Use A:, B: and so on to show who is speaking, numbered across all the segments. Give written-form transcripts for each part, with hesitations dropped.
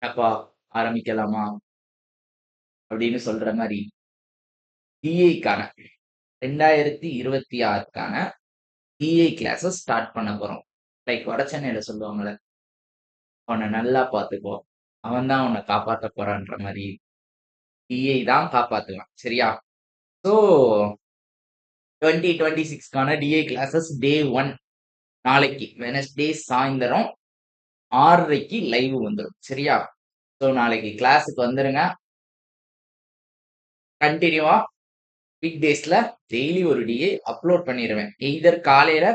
A: அப்பா ஆரம்பிக்கலாமா அப்படின்னு சொல்ற மாதிரி டிஐக்கான 2026க்கான டிஐ கிளாஸஸ் ஸ்டார்ட் பண்ண போறோம். லைக் வட சென்னையில சொல்லுவாங்கல்ல, அவனை நல்லா பாத்துக்கோ, அவன் தான் உன்னை காப்பாத்த போறான்ற மாதிரி டிஐ தான் காப்பாத்துவான். சரியா? ஸோ 2026க்கான டிஐ கிளாஸஸ் டே 1 நாளைக்கு வெனஸ்டே சாயந்தரம் 6:30க்கு லைவ் வந்துடும். சரியா? ஸோ நாளைக்கு கிளாஸுக்கு வந்துருங்க. கண்டினியூவா வீக் டேஸ்ல டெய்லி ஒரு டிஏ அப்லோட் பண்ணிடுவேன். எய்தர் காலையில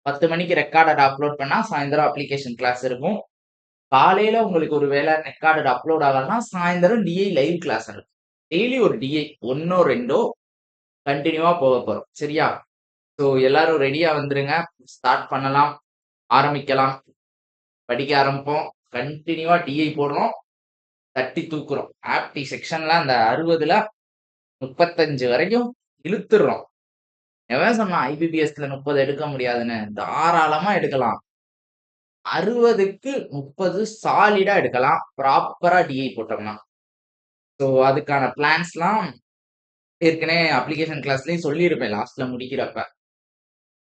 A: 10 மணிக்கு ரெக்கார்டட் அப்லோட் பண்ணா சாயந்தரம் அப்ளிகேஷன் கிளாஸ் இருக்கும். காலையில உங்களுக்கு ஒரு வேளை ரெக்கார்டட் அப்லோட் ஆகலன்னா சாயந்தரம் டிஐ லைவ் கிளாஸ் இருக்கும். டெய்லி ஒரு டிஐ ஒன்னோ ரெண்டோ கண்டினியூவா போக போறோம். சரியா? ஸோ எல்லாரும் ரெடியா வந்துருங்க. ஸ்டார்ட் பண்ணலாம், ஆரம்பிக்கலாம், படிக்க ஆரம்பிப்போம். கண்டினியூவா டிஐ போடுறோம், தட்டி தூக்குறோம். ஆப்டி செக்ஷன்ல அந்த 60ல 35 வரைக்கும் இழுத்துடுறோம். எவன் சொன்னா ஐபிபிஎஸ்ல 30 எடுக்க முடியாதுன்னு? தாராளமா எடுக்கலாம். 60க்கு 30 சாலிடா எடுக்கலாம், ப்ராப்பரா டிஐ போட்டோம்னா. ஸோ அதுக்கான பிளான்ஸ்லாம் ஏற்கனவே அப்ளிகேஷன் கிளாஸ்லயும் சொல்லியிருப்பேன் லாஸ்ட்ல முடிக்கிறப்ப.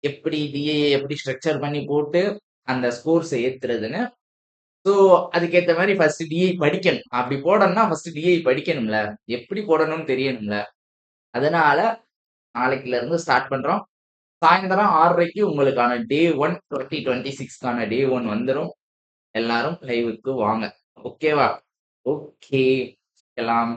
A: எப்படி டிஐ எப்படி ஸ்ட்ரக்சர் பண்ணி போட்டு அந்த ஸ்கோர்ஸ் ஏத்துறதுன்னு. ஸோ அதுக்கேற்ற மாதிரி ஃபர்ஸ்ட் டிஐ படிக்கணும். அப்படி போடணும்னா ஃபர்ஸ்ட் டிஐ படிக்கணும்ல, எப்படி போடணும்னு தெரியணும்ல. அதனால நாளைக்குல இருந்து ஸ்டார்ட் பண்றோம். சாயந்தரம் 6:30க்கு உங்களுக்கான டே 1 2026க்கான டே 1 வந்துடும். எல்லாரும் லைவுக்கு வாங்க. ஓகேவா? ஓகே, எல்லாம்